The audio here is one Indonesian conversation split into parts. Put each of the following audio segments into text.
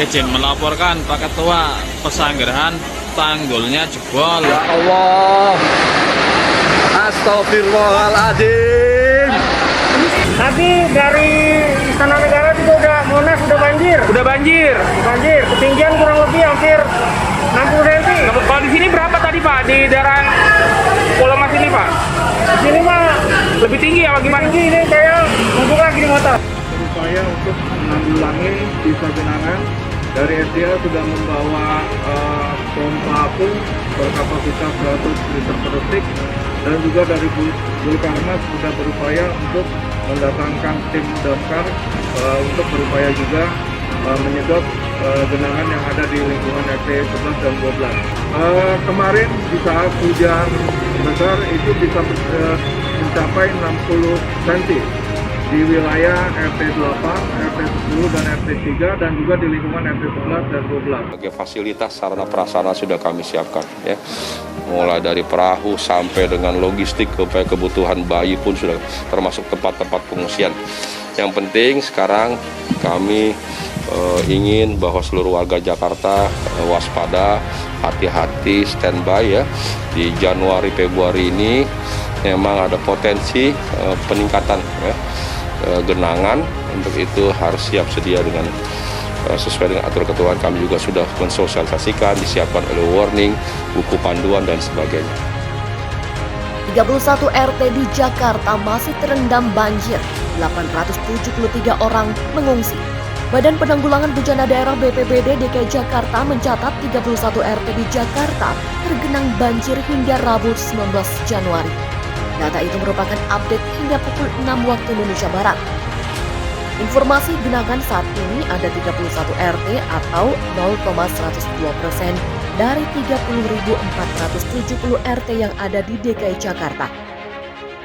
Izin melaporkan Pak Ketua, Pesanggerahan tanggulnya jebol. Ya Allah, astagfirullahaladzim. Tadi dari Istana Negara juga udah Monas udah banjir. Udah banjir. Banjir, ketinggian kurang lebih hampir 60 cm. Kalau di sini berapa tadi Pak? Di daerah Pulau Mas ini Pak? Di sini mah Lebih tinggi apa gimana? tinggi ini kayak membuka gini motor. Berupaya untuk menanggulangi desa Genangan. Dari SDA sudah membawa pompa apung berkapasitas 100 liter per detik, dan juga dari Bulkarmas sudah berupaya untuk mendatangkan tim damkar untuk berupaya juga menyedot genangan yang ada di lingkungan RT 11 dan 12. Kemarin di saat hujan besar itu bisa mencapai 60 cm di wilayah RT 8, RT 10, dan RT 3, dan juga di lingkungan RT 11 dan 12. Sebagai fasilitas sarana prasarana sudah kami siapkan, ya. Mulai dari perahu sampai dengan logistik, sampai kebutuhan bayi pun sudah, termasuk tempat-tempat pengungsian. Yang penting sekarang kami ingin bahwa seluruh warga Jakarta waspada, hati-hati, standby ya. Di Januari Februari ini memang ada potensi peningkatan ya, genangan. Untuk itu harus siap sedia dengan sesuai dengan aturan ketentuan. Kami juga sudah mensosialisasikan, disiapkan early warning, buku panduan dan sebagainya. 31 RT di Jakarta masih terendam banjir. 873 orang mengungsi. Badan Penanggulangan Bencana Daerah BPBD DKI Jakarta mencatat 31 RT di Jakarta tergenang banjir hingga Rabu 19 Januari. Data itu merupakan update hingga pukul 6 waktu Indonesia Barat. Informasi genangan saat ini ada 31 RT atau 0,102% dari 30.470 RT yang ada di DKI Jakarta.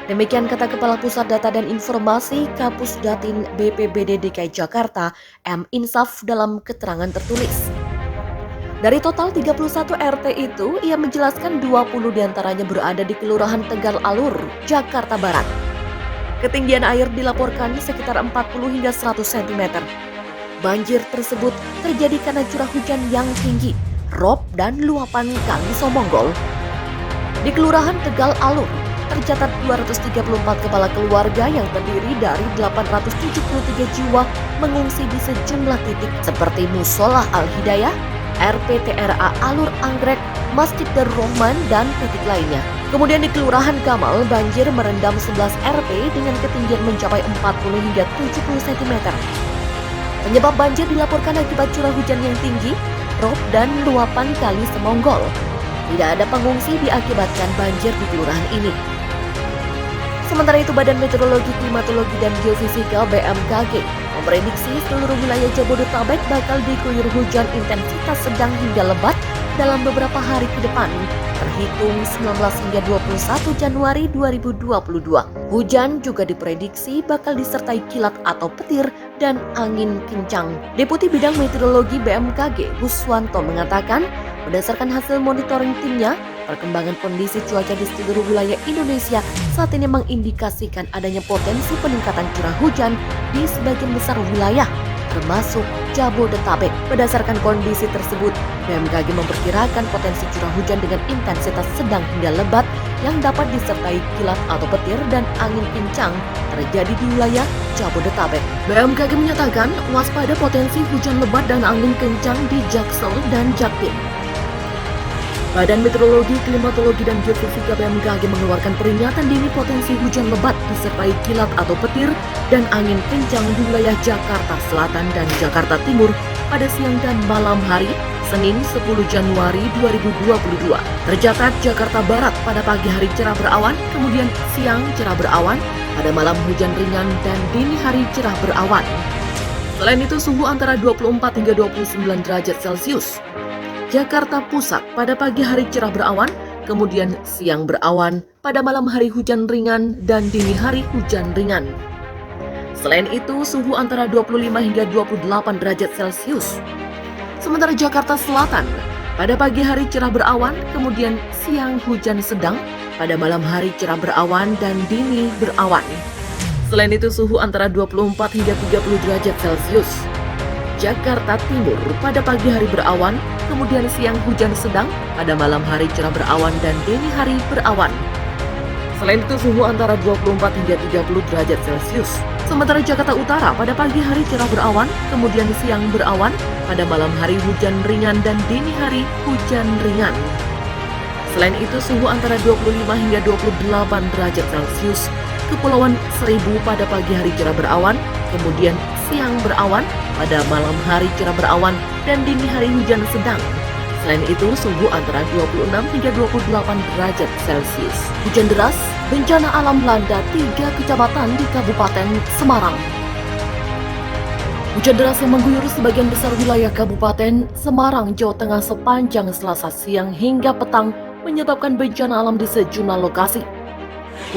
Demikian kata Kepala Pusat Data dan Informasi Kapusdatin BPBD DKI Jakarta, M. Insaf dalam keterangan tertulis. Dari total 31 RT itu, ia menjelaskan 20 diantaranya berada di Kelurahan Tegal Alur, Jakarta Barat. Ketinggian air dilaporkan sekitar 40 hingga 100 cm. Banjir tersebut terjadi karena curah hujan yang tinggi, rob dan luapan Kali Somonggol. Di Kelurahan Tegal Alur, tercatat 234 kepala keluarga yang terdiri dari 873 jiwa mengungsi di sejumlah titik seperti Musola Al-Hidayah, RPTRA Alur Anggrek, Masjid Darul Rahman, dan titik lainnya. Kemudian di Kelurahan Kamal, banjir merendam 11 RT dengan ketinggian mencapai 40 hingga 70 cm. Penyebab banjir dilaporkan akibat curah hujan yang tinggi, rob dan luapan Kali Semonggol. Tidak ada pengungsi diakibatkan banjir di kelurahan ini. Sementara itu, Badan Meteorologi, Klimatologi, dan Geofisika BMKG memprediksi seluruh wilayah Jabodetabek bakal diguyur hujan intensitas sedang hingga lebat dalam beberapa hari ke depan, terhitung 19 hingga 21 Januari 2022. Hujan juga diprediksi bakal disertai kilat atau petir dan angin kencang. Deputi Bidang Meteorologi BMKG, Guswanto, mengatakan, berdasarkan hasil monitoring timnya, perkembangan kondisi cuaca di seluruh wilayah Indonesia saat ini mengindikasikan adanya potensi peningkatan curah hujan di sebagian besar wilayah, termasuk Jabodetabek. Berdasarkan kondisi tersebut, BMKG memperkirakan potensi curah hujan dengan intensitas sedang hingga lebat yang dapat disertai kilat atau petir dan angin kencang terjadi di wilayah Jabodetabek. BMKG menyatakan waspada potensi hujan lebat dan angin kencang di Jaksel dan Jaktim. Badan Meteorologi, Klimatologi, dan Geofisika BMKG mengeluarkan peringatan dini potensi hujan lebat disertai kilat atau petir dan angin kencang di wilayah Jakarta Selatan dan Jakarta Timur pada siang dan malam hari Senin 10 Januari 2022. Tercatat Jakarta Barat pada pagi hari cerah berawan, kemudian siang cerah berawan, pada malam hujan ringan, dan dini hari cerah berawan. Selain itu, suhu antara 24 hingga 29 derajat Celcius. Jakarta Pusat pada pagi hari cerah berawan, kemudian siang berawan, pada malam hari hujan ringan, dan dini hari hujan ringan. Selain itu, suhu antara 25 hingga 28 derajat Celcius. Sementara Jakarta Selatan, pada pagi hari cerah berawan, kemudian siang hujan sedang, pada malam hari cerah berawan, dan dini berawan. Selain itu, suhu antara 24 hingga 30 derajat Celcius. Jakarta Timur pada pagi hari berawan, kemudian siang hujan sedang, pada malam hari cerah berawan dan dini hari berawan. Selain itu suhu antara 24 hingga 30 derajat Celcius. Sementara Jakarta Utara pada pagi hari cerah berawan, kemudian siang berawan, pada malam hari hujan ringan dan dini hari hujan ringan. Selain itu suhu antara 25 hingga 28 derajat Celcius. Kepulauan Seribu pada pagi hari cerah berawan, kemudian siang berawan, pada malam hari cerah berawan dan dini hari hujan sedang. Selain itu suhu antara 26 hingga 28 derajat Celcius. Hujan deras, bencana alam melanda 3 kecamatan di Kabupaten Semarang. Hujan deras yang mengguyur sebagian besar wilayah Kabupaten Semarang, Jawa Tengah sepanjang Selasa siang hingga petang menyebabkan bencana alam di sejumlah lokasi.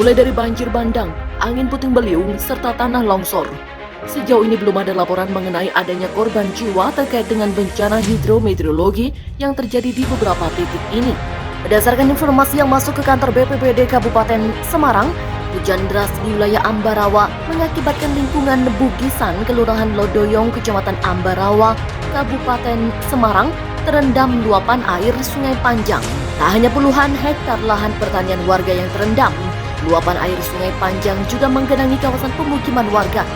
Mulai dari banjir bandang, angin puting beliung, serta tanah longsor. Sejauh ini belum ada laporan mengenai adanya korban jiwa terkait dengan bencana hidrometeorologi yang terjadi di beberapa titik ini. Berdasarkan informasi yang masuk ke kantor BPBD Kabupaten Semarang, hujan deras di wilayah Ambarawa mengakibatkan lingkungan Bugisan, Kelurahan Lodoyong, Kecamatan Ambarawa, Kabupaten Semarang, terendam luapan air Sungai Panjang. Tak hanya puluhan hektar lahan pertanian warga yang terendam, luapan air Sungai Panjang juga menggenangi kawasan pemukiman warga.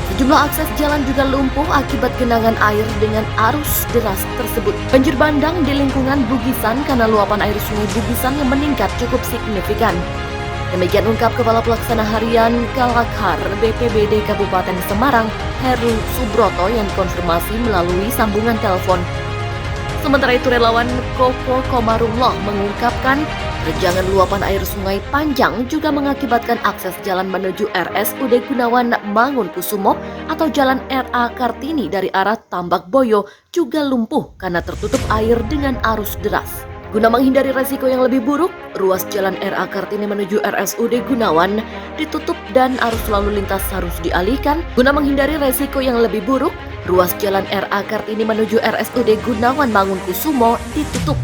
Sejumlah akses jalan juga lumpuh akibat genangan air dengan arus deras tersebut. Banjir bandang di lingkungan Bugisan karena luapan air Sungai Bugisan yang meningkat cukup signifikan. Demikian ungkap Kepala Pelaksana Harian Kalakhar BPBD Kabupaten Semarang, Heru Subroto, yang konfirmasi melalui sambungan telepon. Sementara itu relawan Koko Komarullah mengungkapkan terjangan luapan air Sungai Panjang juga mengakibatkan akses jalan menuju RSUD Gunawan Mangunkusumo atau Jalan RA Kartini dari arah Tambak Boyo juga lumpuh karena tertutup air dengan arus deras. Guna menghindari resiko yang lebih buruk, ruas Jalan RA Kartini menuju RSUD Gunawan ditutup dan arus lalu lintas harus dialihkan. Guna menghindari resiko yang lebih buruk, ruas Jalan RA Kartini menuju RSUD Gunawan Mangunkusumo ditutup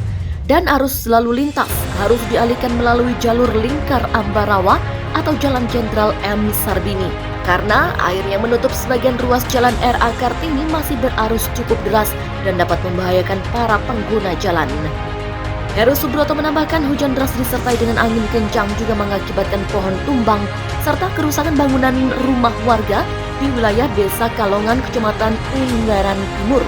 dan arus lalu lintas harus dialihkan melalui jalur lingkar Ambarawa atau Jalan Jenderal M. Sarbini. Karena air yang menutup sebagian ruas Jalan RA Kartini masih berarus cukup deras dan dapat membahayakan para pengguna jalan. Heru Subroto menambahkan hujan deras disertai dengan angin kencang juga mengakibatkan pohon tumbang serta kerusakan bangunan rumah warga di wilayah Desa Kalongan, Kecamatan Ungaran Timur.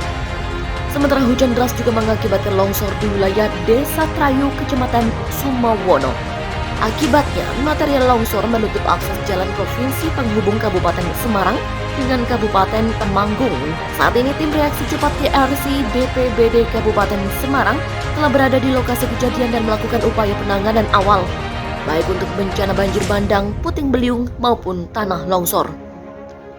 Sementara hujan deras juga mengakibatkan longsor di wilayah Desa Trayu, Kecamatan Sumawono. Akibatnya, material longsor menutup akses jalan provinsi penghubung Kabupaten Semarang dengan Kabupaten Temanggung. Saat ini tim reaksi cepat TRC BPBD Kabupaten Semarang telah berada di lokasi kejadian dan melakukan upaya penanganan awal, baik untuk bencana banjir bandang, puting beliung maupun tanah longsor.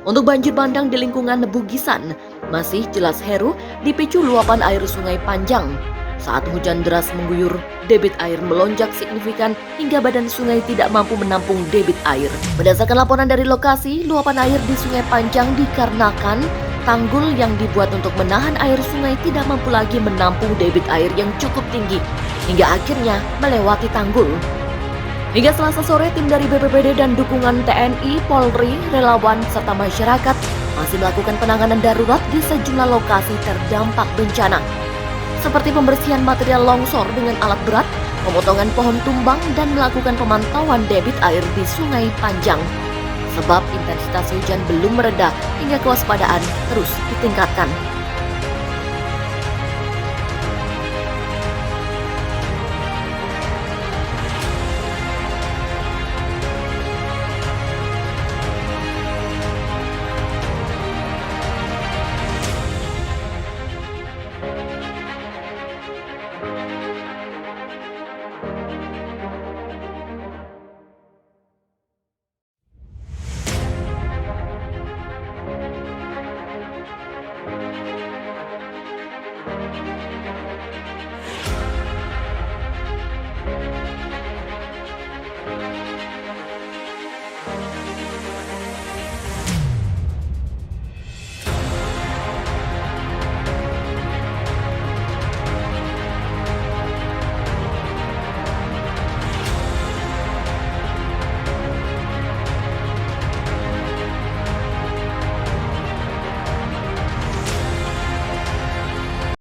Untuk banjir bandang di lingkungan Bugisan, masih jelas Heru dipicu luapan air Sungai Panjang. Saat hujan deras mengguyur, debit air melonjak signifikan hingga badan sungai tidak mampu menampung debit air. Berdasarkan laporan dari lokasi, luapan air di Sungai Panjang dikarenakan tanggul yang dibuat untuk menahan air sungai tidak mampu lagi menampung debit air yang cukup tinggi, hingga akhirnya melewati tanggul. Hingga Selasa sore, tim dari BPBD dan dukungan TNI, Polri, relawan, serta masyarakat masih melakukan penanganan darurat di sejumlah lokasi terdampak bencana, seperti pembersihan material longsor dengan alat berat, pemotongan pohon tumbang, dan melakukan pemantauan debit air di Sungai Panjang. Sebab intensitas hujan belum mereda hingga kewaspadaan terus ditingkatkan.